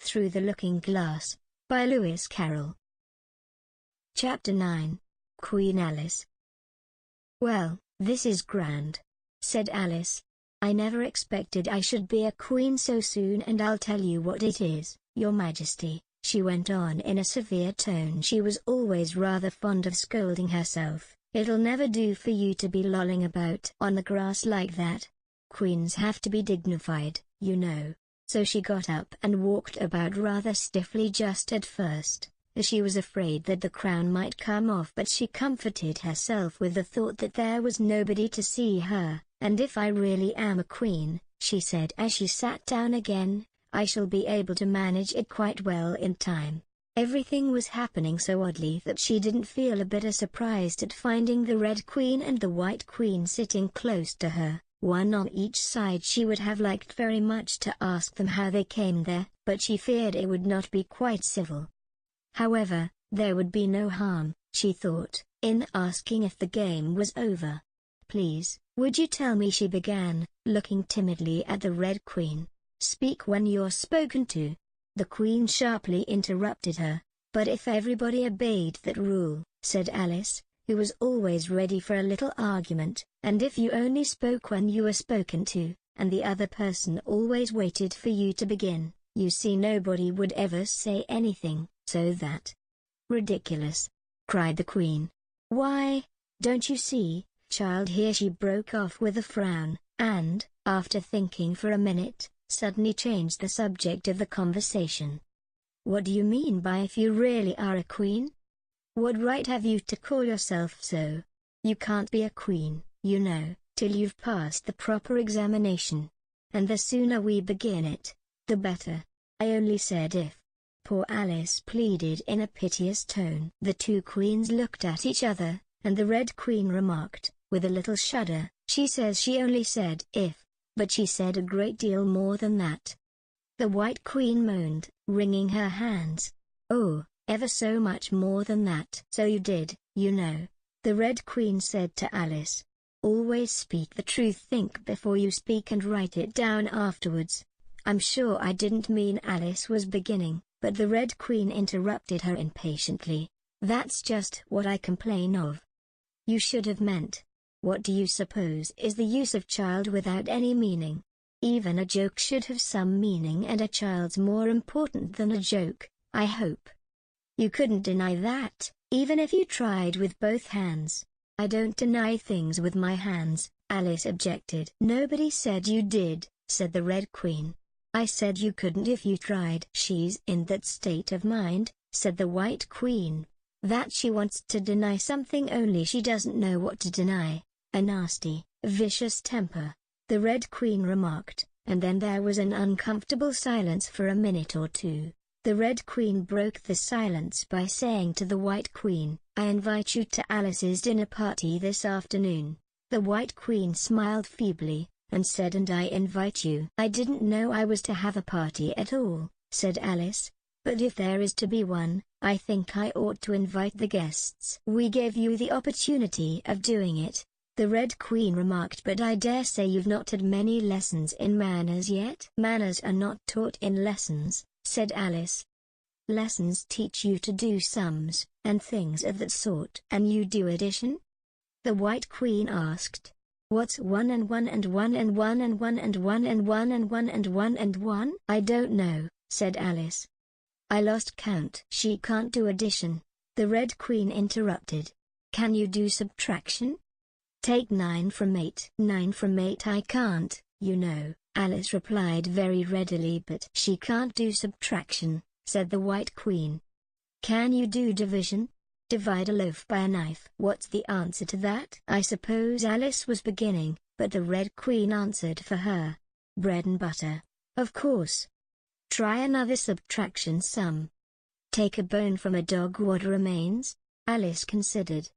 Through the Looking Glass, by Lewis Carroll. Chapter 9. Queen Alice. "Well, this is grand," said Alice. "I never expected I should be a queen so soon, and I'll tell you what it is, Your Majesty," she went on in a severe tone. She was always rather fond of scolding herself. "It'll never do for you to be lolling about on the grass like that. Queens have to be dignified, you know." So she got up and walked about rather stiffly just at first, as she was afraid that the crown might come off, but she comforted herself with the thought that there was nobody to see her. "And if I really am a queen," she said as she sat down again, "I shall be able to manage it quite well in time." Everything was happening so oddly that she didn't feel a bit surprised at finding the Red Queen and the White Queen sitting close to her, one on each side. She would have liked very much to ask them how they came there, but she feared it would not be quite civil. However, there would be no harm, she thought, in asking if the game was over. "Please, would you tell me," she began, looking timidly at the Red Queen. "Speak when you're spoken to." The Queen sharply interrupted her. "But if everybody obeyed that rule," said Alice, who was always ready for a little argument, "and if you only spoke when you were spoken to, and the other person always waited for you to begin, you see nobody would ever say anything, so that—" "Ridiculous!" cried the Queen. "Why, don't you see, child," here she broke off with a frown, and, after thinking for a minute, suddenly changed the subject of the conversation. "What do you mean by if you really are a queen? What right have you to call yourself so? You can't be a queen, you know, till you've passed the proper examination. And the sooner we begin it, the better. I only said if." Poor Alice pleaded in a piteous tone. The two queens looked at each other, and the Red Queen remarked, with a little shudder, "She says she only said if, but she said a great deal more than that." The White Queen moaned, wringing her hands. "Oh, ever so much more than that." "So you did, you know," the Red Queen said to Alice. "Always speak the truth. Think before you speak and write it down afterwards." "I'm sure I didn't mean," Alice was beginning, but the Red Queen interrupted her impatiently. "That's just what I complain of. You should have meant. What do you suppose is the use of child without any meaning? Even a joke should have some meaning, and a child's more important than a joke, I hope. You couldn't deny that, even if you tried with both hands." "I don't deny things with my hands," Alice objected. "Nobody said you did," said the Red Queen. "I said you couldn't if you tried." "She's in that state of mind," said the White Queen, "that she wants to deny something, only she doesn't know what to deny. A nasty, vicious temper," the Red Queen remarked, and then there was an uncomfortable silence for a minute or two. The Red Queen broke the silence by saying to the White Queen, "I invite you to Alice's dinner party this afternoon." The White Queen smiled feebly, and said, "And I invite you." "I didn't know I was to have a party at all," said Alice, "but if there is to be one, I think I ought to invite the guests." "We gave you the opportunity of doing it," the Red Queen remarked, "but I dare say you've not had many lessons in manners yet." "Manners are not taught in lessons," said Alice. "Lessons teach you to do sums, and things of that sort." "And you do addition?" the White Queen asked. "What's 1 and 1 and 1 and 1 and 1 and 1 and 1 and 1 and 1 and 1?" "I don't know," said Alice. "I lost count." "She can't do addition," the Red Queen interrupted. "Can you do subtraction? Take 9 from 8. 9 from 8 I can't, you know," Alice replied very readily. "But she can't do subtraction," said the White Queen. "Can you do division? Divide a loaf by a knife." "What's the answer to that?" I suppose Alice was beginning, but the Red Queen answered for her. "Bread and butter, of course." "Try another subtraction sum. Take a bone from a dog. What remains?" Alice considered.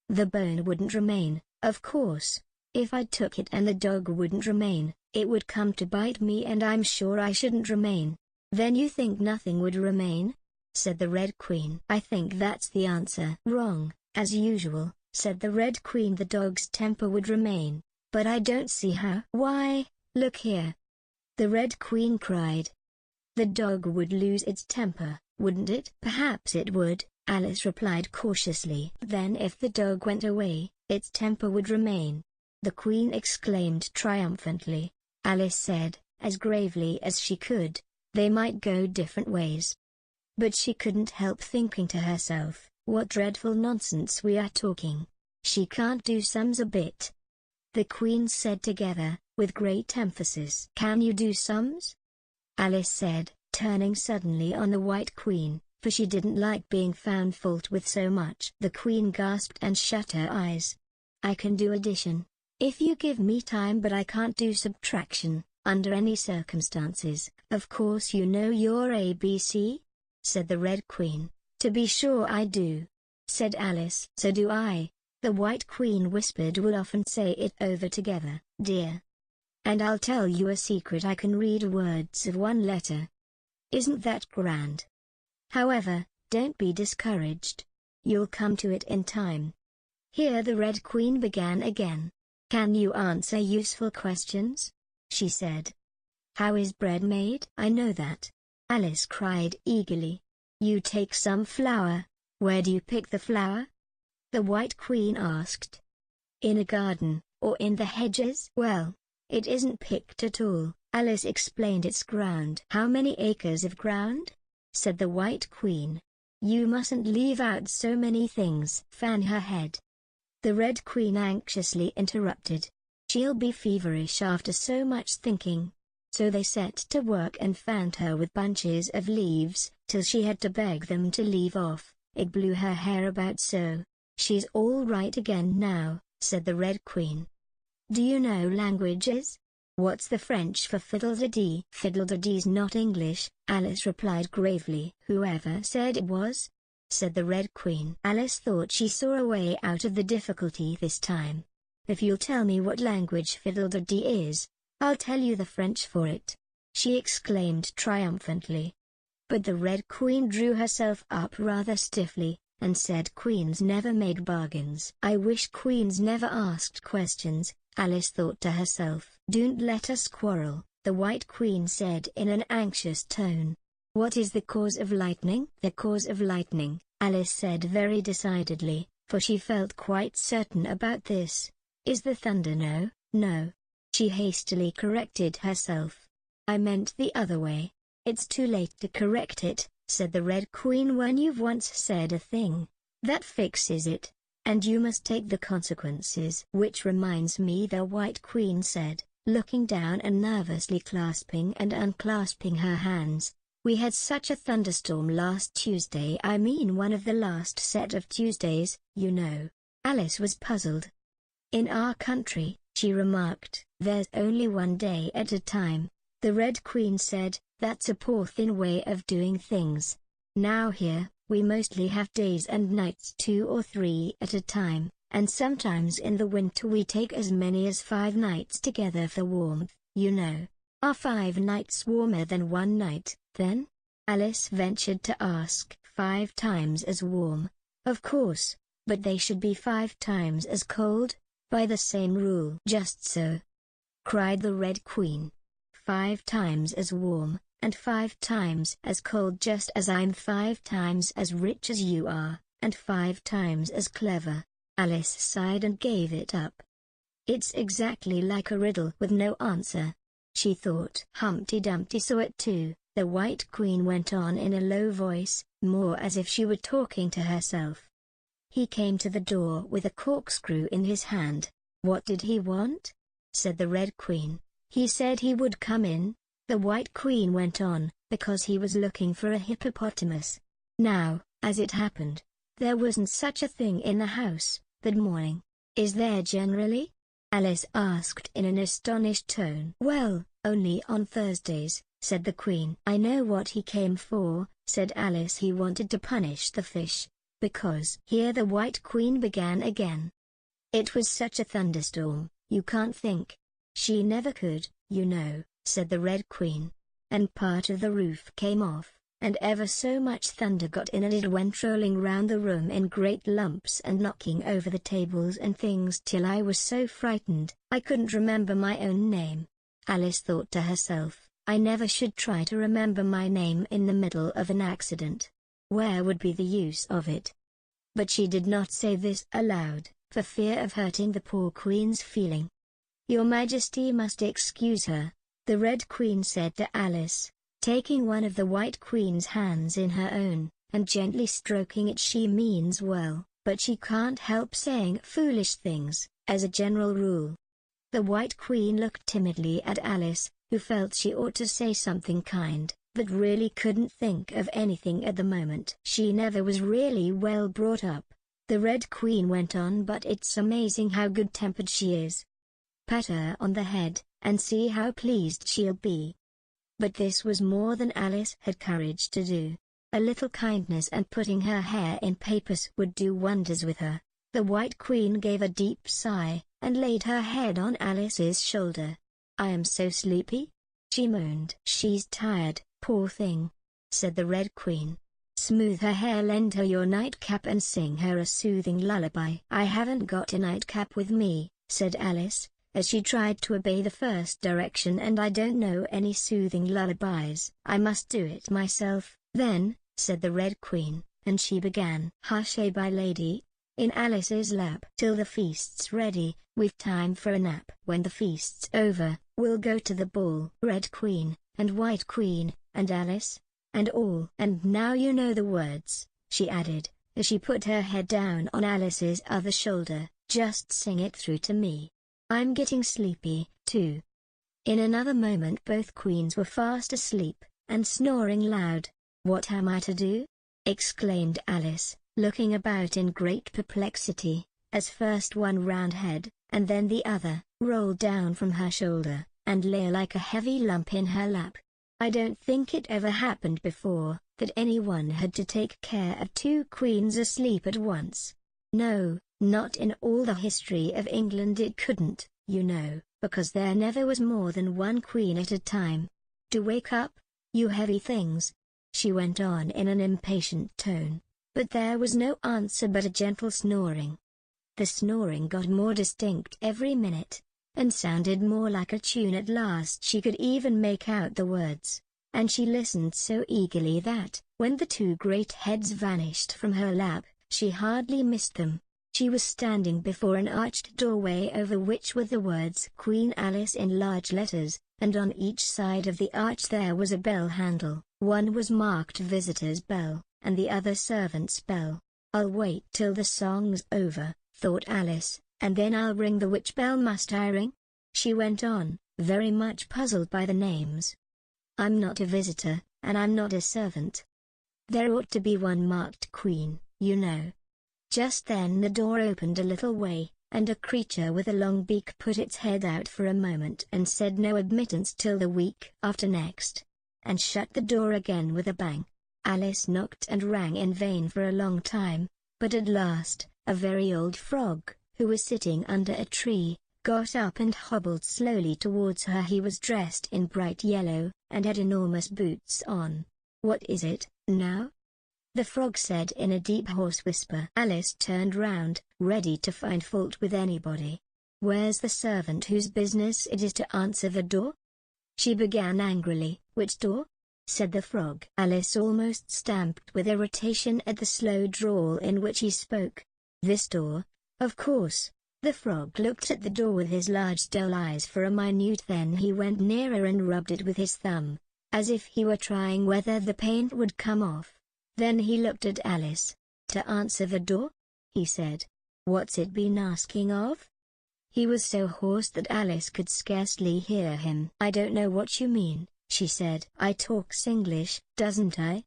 "The bone wouldn't remain, of course. If I took it and the dog wouldn't remain, it would come to bite me, and I'm sure I shouldn't remain." "Then you think nothing would remain?" said the Red Queen. "I think that's the answer." "Wrong, as usual," said the Red Queen. "The dog's temper would remain, but I don't see how." "Why, look here!" the Red Queen cried. The dog would lose its temper, wouldn't it? Perhaps it would, Alice replied cautiously. Then if the dog went away, its temper would remain. The Queen exclaimed triumphantly. Alice said, as gravely as she could, they might go different ways. But she couldn't help thinking to herself, what dreadful nonsense we are talking. She can't do sums a bit. The Queen said together, with great emphasis. Can you do sums? Alice said, turning suddenly on the White Queen, for she didn't like being found fault with so much. The Queen gasped and shut her eyes. I can do addition, if you give me time, but I can't do subtraction, under any circumstances. Of course you know your ABC? Said the Red Queen. To be sure I do, said Alice. So do I, the White Queen whispered. We'll often say it over together, dear. And I'll tell you a secret, I can read words of one letter. Isn't that grand? However, don't be discouraged. You'll come to it in time. Here the Red Queen began again. Can you answer useful questions? She said. How is bread made? I know that, Alice cried eagerly. You take some flour. Where do you pick the flour? The White Queen asked. In a garden, or in the hedges? Well, it isn't picked at all, Alice explained. It's ground. How many acres of ground? Said the White Queen. You mustn't leave out so many things. Fan her head. The Red Queen anxiously interrupted. She'll be feverish after so much thinking. So they set to work and fanned her with bunches of leaves, till she had to beg them to leave off. It blew her hair about so. She's all right again now, said the Red Queen. Do you know languages? What's the French for fiddle-de-dee? Fiddle-de-dee's not English, Alice replied gravely. Whoever said it was? Said the Red Queen. Alice thought she saw a way out of the difficulty this time. If you'll tell me what language fiddle-de-dee is, I'll tell you the French for it, she exclaimed triumphantly. But the Red Queen drew herself up rather stiffly, and said queens never made bargains. I wish queens never asked questions, Alice thought to herself. Don't let us quarrel, the White Queen said in an anxious tone. What is the cause of lightning? The cause of lightning, Alice said very decidedly, for she felt quite certain about this, is the thunder. No, no. She hastily corrected herself. I meant the other way. It's too late to correct it, said the Red Queen. When you've once said a thing, that fixes it, and you must take the consequences. Which reminds me, the White Queen said, looking down and nervously clasping and unclasping her hands. We had such a thunderstorm last Tuesday. I mean one of the last set of Tuesdays, you know. Alice was puzzled. In our country, she remarked, there's only one day at a time. The Red Queen said, that's a poor thin way of doing things. Now here, we mostly have days and nights 2 or 3 at a time, and sometimes in the winter we take as many as 5 nights together for warmth, you know. Are 5 nights warmer than 1 night, then? Alice ventured to ask. 5 times as warm, of course, but they should be 5 times as cold, by the same rule. Just so, cried the Red Queen. 5 times as warm, and 5 times as cold, just as I'm 5 times as rich as you are, and 5 times as clever. Alice sighed and gave it up. It's exactly like a riddle with no answer, she thought. Humpty Dumpty saw it too, the White Queen went on in a low voice, more as if she were talking to herself. He came to the door with a corkscrew in his hand. What did he want? Said the Red Queen. He said he would come in, the White Queen went on, because he was looking for a hippopotamus. Now, as it happened, there wasn't such a thing in the house that morning. Is there generally? Alice asked in an astonished tone. Well, only on Thursdays, said the Queen. I know what he came for, said Alice. He wanted to punish the fish, because. Here the White Queen began again. It was such a thunderstorm, you can't think. She never could, you know, said the Red Queen. And part of the roof came off, and ever so much thunder got in, and it went rolling round the room in great lumps and knocking over the tables and things till I was so frightened I couldn't remember my own name. Alice thought to herself, I never should try to remember my name in the middle of an accident. Where would be the use of it? But she did not say this aloud, for fear of hurting the poor queen's feeling. Your Majesty must excuse her, the Red Queen said to Alice, taking one of the White Queen's hands in her own, and gently stroking it. She means well, but she can't help saying foolish things, as a general rule. The White Queen looked timidly at Alice, who felt she ought to say something kind, but really couldn't think of anything at the moment. She never was really well brought up, the Red Queen went on, but it's amazing how good-tempered she is. Pat her on the head, and see how pleased she'll be. But this was more than Alice had courage to do. A little kindness and putting her hair in papers would do wonders with her. The White Queen gave a deep sigh, and laid her head on Alice's shoulder. I am so sleepy, she moaned. She's tired, poor thing, said the Red Queen. Smooth her hair, lend her your nightcap and sing her a soothing lullaby. I haven't got a nightcap with me, said Alice, as she tried to obey the first direction, and I don't know any soothing lullabies. I must do it myself, then, said the Red Queen, and she began. Hush-a-bye, lady, in Alice's lap. Till the feast's ready, we've time for a nap. When the feast's over, we'll go to the ball. Red Queen, and White Queen, and Alice, and all. And now you know the words, she added, as she put her head down on Alice's other shoulder. Just sing it through to me. I'm getting sleepy, too. In another moment both queens were fast asleep, and snoring loud. What am I to do? Exclaimed Alice, looking about in great perplexity, as first one round head, and then the other, rolled down from her shoulder, and lay like a heavy lump in her lap. I don't think it ever happened before, that anyone had to take care of two queens asleep at once. No, not in all the history of England it couldn't, you know, because there never was more than one queen at a time. Do wake up, you heavy things, she went on in an impatient tone, but there was no answer but a gentle snoring. The snoring got more distinct every minute, and sounded more like a tune. At last she could even make out the words, and she listened so eagerly that, when the two great heads vanished from her lap, she hardly missed them. She was standing before an arched doorway over which were the words Queen Alice in large letters, and on each side of the arch there was a bell handle. One was marked Visitor's Bell, and the other Servant's Bell. I'll wait till the song's over, thought Alice, and then I'll ring the which bell must I ring? She went on, very much puzzled by the names. I'm not a visitor, and I'm not a servant. There ought to be one marked Queen, you know. Just then the door opened a little way, and a creature with a long beak put its head out for a moment and said no admittance till the week after next, and shut the door again with a bang. Alice knocked and rang in vain for a long time, but at last, a very old frog, who was sitting under a tree, got up and hobbled slowly towards her. He was dressed in bright yellow, and had enormous boots on. What is it, now? The frog said in a deep hoarse whisper. Alice turned round, ready to find fault with anybody. Where's the servant whose business it is to answer the door? She began angrily. Which door? Said the frog. Alice almost stamped with irritation at the slow drawl in which he spoke. This door, of course. The frog looked at the door with his large dull eyes for a minute, then he went nearer and rubbed it with his thumb, as if he were trying whether the paint would come off. Then he looked at Alice. To answer the door? He said. What's it been asking of? He was so hoarse that Alice could scarcely hear him. I don't know what you mean, she said. I talks English, doesn't I?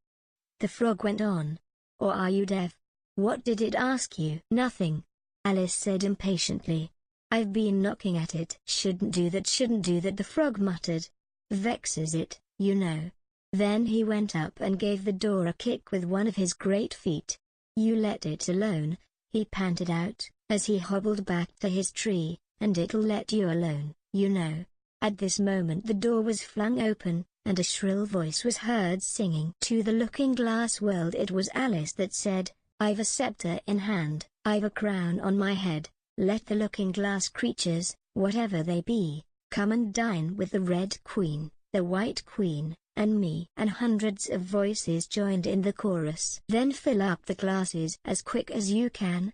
The frog went on. Or are you deaf? What did it ask you? Nothing, Alice said impatiently. I've been knocking at it. Shouldn't do that, the frog muttered. Vexes it, you know. Then he went up and gave the door a kick with one of his great feet. You let it alone, he panted out, as he hobbled back to his tree, and it'll let you alone, you know. At this moment the door was flung open, and a shrill voice was heard singing. To the looking-glass world it was Alice that said, I've a scepter in hand, I've a crown on my head, let the looking-glass creatures, whatever they be, come and dine with the Red Queen. the White Queen, and me." And hundreds of voices joined in the chorus. "Then fill up the glasses as quick as you can,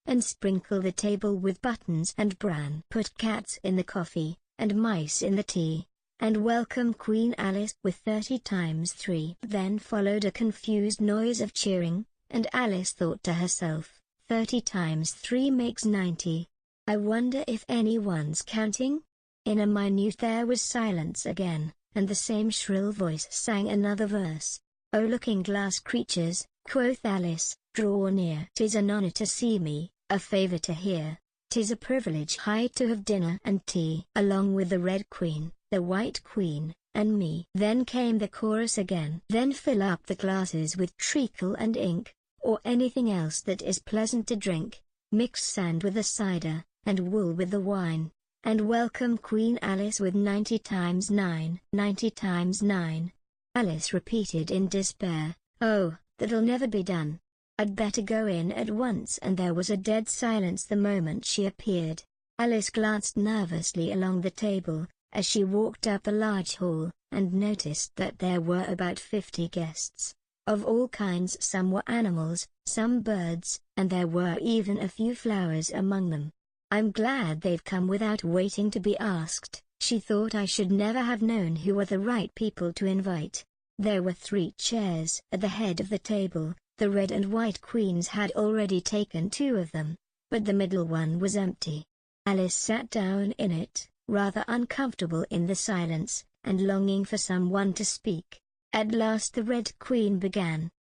and sprinkle the table with buttons and bran. Put cats in the coffee, and mice in the tea, and welcome Queen Alice with 30 times 3. Then followed a confused noise of cheering, and Alice thought to herself, 30 times 3 makes 90. I wonder if anyone's counting? In a minute there was silence again, and the same shrill voice sang another verse. "O looking glass creatures," quoth Alice, "draw near. 'Tis an honor to see me, a favor to hear. 'Tis a privilege high to have dinner and tea along with the Red Queen, the White Queen, and me." Then came the chorus again. "Then fill up the glasses with treacle and ink, or anything else that is pleasant to drink. Mix sand with the cider, and wool with the wine, and welcome Queen Alice with 90 times 9. 90 times 9. Alice repeated in despair. "Oh, that'll never be done. I'd better go in at once." And there was a dead silence the moment she appeared. Alice glanced nervously along the table, as she walked up the large hall, and noticed that there were about 50 guests. Of all kinds, some were animals, some birds, and there were even a few flowers among them. "I'm glad they've come without waiting to be asked," she thought. "I should never have known who were the right people to invite." There were 3 chairs at the head of the table. The Red and White Queens had already taken 2 of them, but the middle one was empty. Alice sat down in it, rather uncomfortable in the silence, and longing for someone to speak. At last the Red Queen began.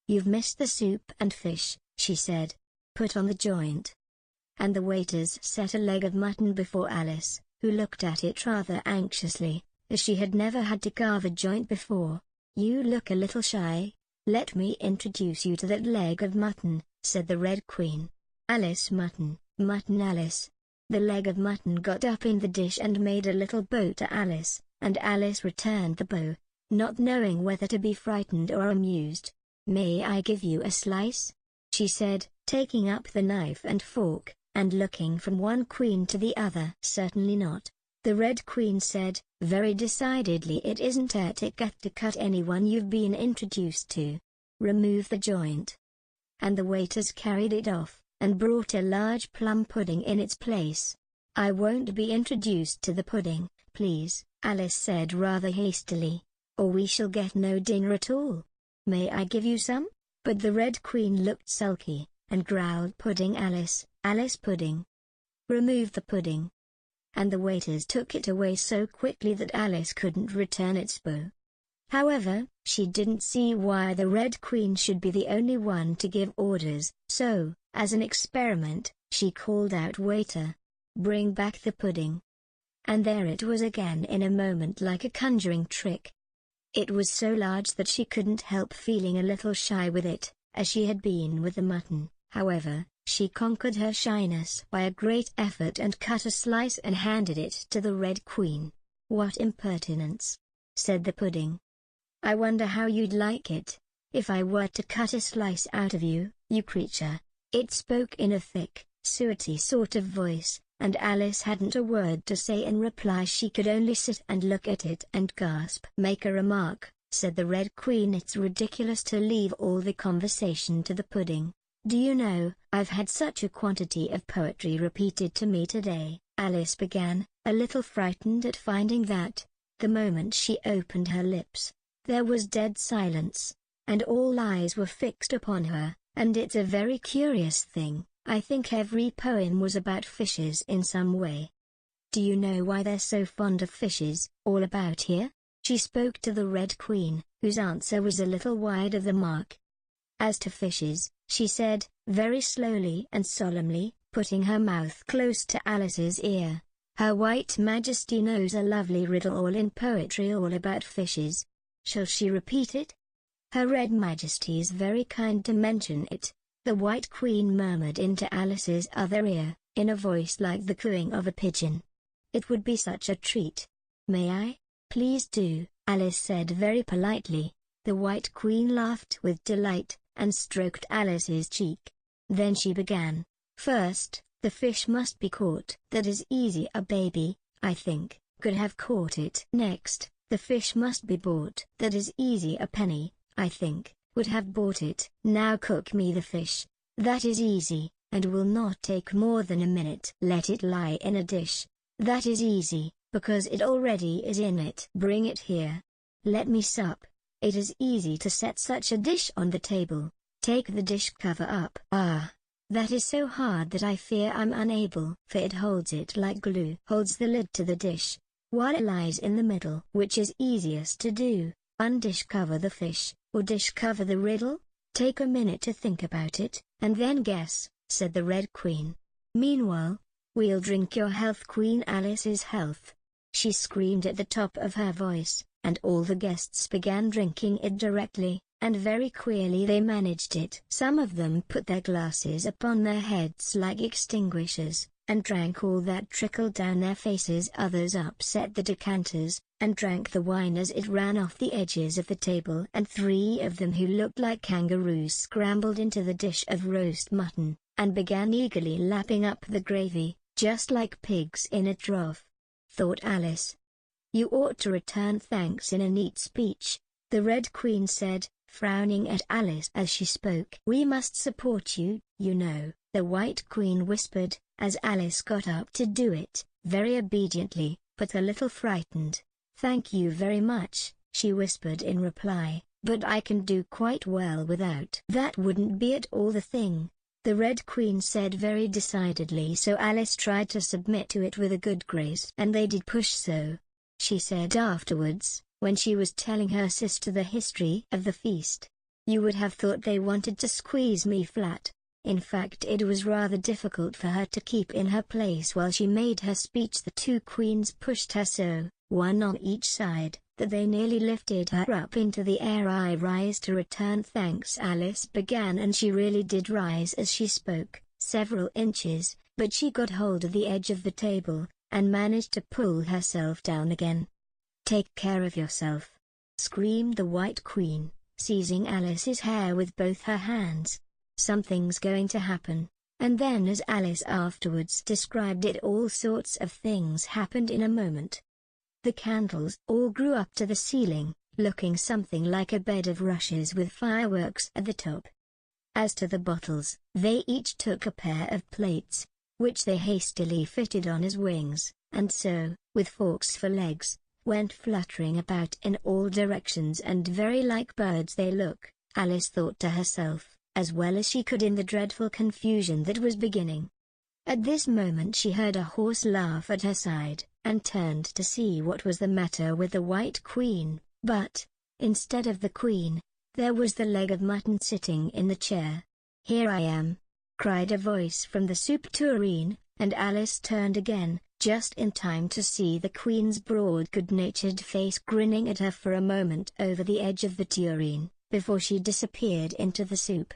"You've missed the soup and fish," she said. "Put on the joint." And the waiters set a leg of mutton before Alice, who looked at it rather anxiously, as she had never had to carve a joint before. "You look a little shy. Let me introduce you to that leg of mutton," said the Red Queen. "Alice Mutton, Mutton Alice." The leg of mutton got up in the dish and made a little bow to Alice, and Alice returned the bow, not knowing whether to be frightened or amused. "May I give you a slice?" she said, taking up the knife and fork, and looking from one queen to the other. "Certainly not," the Red Queen said, very decidedly. "It isn't etiquette to cut anyone you've been introduced to. Remove the joint." And the waiters carried it off, and brought a large plum pudding in its place. "I won't be introduced to the pudding, please," Alice said rather hastily, "or we shall get no dinner at all. May I give you some?" But the Red Queen looked sulky, and growled, "Pudding, Alice, Alice pudding. Remove the pudding." And the waiters took it away so quickly that Alice couldn't return its bow. However, she didn't see why the Red Queen should be the only one to give orders, so, as an experiment, she called out, "Waiter, bring back the pudding." And there it was again in a moment, like a conjuring trick. It was so large that she couldn't help feeling a little shy with it, as she had been with the mutton. However, she conquered her shyness by a great effort and cut a slice and handed it to the Red Queen. "What impertinence!" said the pudding. "I wonder how you'd like it, if I were to cut a slice out of you, you creature." It spoke in a thick, suety sort of voice, and Alice hadn't a word to say in reply. She could only sit and look at it and gasp. "Make a remark," said the Red Queen. "It's ridiculous to leave all the conversation to the pudding. Do you know, I've had such a quantity of poetry repeated to me today," Alice began, a little frightened at finding that, the moment she opened her lips, there was dead silence, and all eyes were fixed upon her. "And it's a very curious thing, I think every poem was about fishes in some way. Do you know why they're so fond of fishes, all about here?" She spoke to the Red Queen, whose answer was a little wide of the mark. "As to fishes," she said, very slowly and solemnly, putting her mouth close to Alice's ear, "Her White Majesty knows a lovely riddle all in poetry all about fishes. Shall she repeat it?" "Her Red Majesty is very kind to mention it," the White Queen murmured into Alice's other ear, in a voice like the cooing of a pigeon. "It would be such a treat." "May I?" "Please do," Alice said very politely. The White Queen laughed with delight, and stroked Alice's cheek. Then she began. "First, the fish must be caught. That is easy. A baby, I think, could have caught it. Next, The fish must be bought. That is easy. A penny, I think, would have bought it. Now cook me the fish. That is easy, and will not take more than a minute. Let it lie in a dish. That is easy, because it already is in it. Bring it here. Let me sup. It is easy to set such a dish on the table. Take the dish cover up. Ah! That is so hard that I fear I'm unable, for it holds it like glue. Holds the lid to the dish, while it lies in the middle. Which is easiest to do, undish cover the fish, or dish cover the riddle? Take a minute to think about it, and then guess, said the Red Queen. Meanwhile, we'll drink your health, Queen Alice's health. She screamed at the top of her voice, and all the guests began drinking it directly, and very queerly they managed it. Some of them put their glasses upon their heads like extinguishers, and drank all that trickled down their faces. Others upset the decanters, and drank the wine as it ran off the edges of the table. And 3 of them who looked like kangaroos scrambled into the dish of roast mutton, and began eagerly lapping up the gravy, just like pigs in a trough. Thought Alice. You ought to return thanks in a neat speech, the Red Queen said, frowning at Alice as she spoke. We must support you, you know, the White Queen whispered, as Alice got up to do it, very obediently, but a little frightened. Thank you very much, she whispered in reply, but I can do quite well without. That wouldn't be at all the thing, the Red Queen said very decidedly. So Alice tried to submit to it with a good grace. And they did push so, she said afterwards, when she was telling her sister the history of the feast. You would have thought they wanted to squeeze me flat. In fact, it was rather difficult for her to keep in her place while she made her speech. The 2 queens pushed her so, one on each side, that they nearly lifted her up into the air. I rise to return thanks, Alice began, and she really did rise as she spoke, several inches, but she got hold of the edge of the table, and managed to pull herself down again. Take care of yourself, screamed the White Queen, seizing Alice's hair with both her hands. Something's going to happen. And then, as Alice afterwards described it, all sorts of things happened in a moment. The candles all grew up to the ceiling, looking something like a bed of rushes with fireworks at the top. As to the bottles, they each took a pair of plates, which they hastily fitted on as wings, and so, with forks for legs, went fluttering about in all directions, and very like birds they look, Alice thought to herself, as well as she could in the dreadful confusion that was beginning. At this moment she heard a hoarse laugh at her side, and turned to see what was the matter with the White Queen, but, instead of the Queen, there was the leg of mutton sitting in the chair. Here I am, cried a voice from the soup tureen, and Alice turned again, just in time to see the Queen's broad good-natured face grinning at her for a moment over the edge of the tureen, before she disappeared into the soup.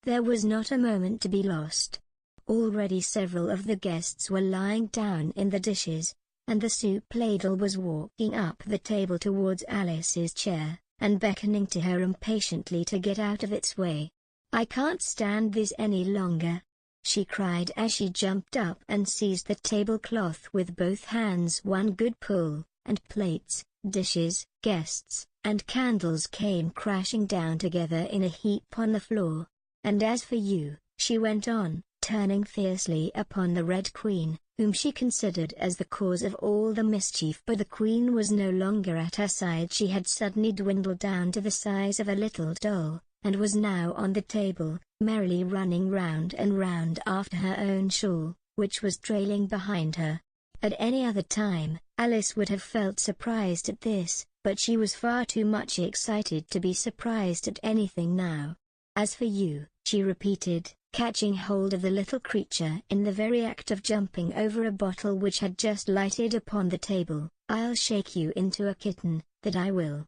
There was not a moment to be lost. Already several of the guests were lying down in the dishes, and the soup ladle was walking up the table towards Alice's chair, and beckoning to her impatiently to get out of its way. I can't stand this any longer, she cried as she jumped up and seized the tablecloth with both hands. One good pull, and plates, dishes, guests, and candles came crashing down together in a heap on the floor. And as for you, she went on, turning fiercely upon the Red Queen, whom she considered as the cause of all the mischief. But the Queen was no longer at her side. She had suddenly dwindled down to the size of a little doll, and was now on the table, merrily running round and round after her own shawl, which was trailing behind her. At any other time, Alice would have felt surprised at this, but she was far too much excited to be surprised at anything now. As for you, she repeated, catching hold of the little creature in the very act of jumping over a bottle which had just lighted upon the table, I'll shake you into a kitten, that I will.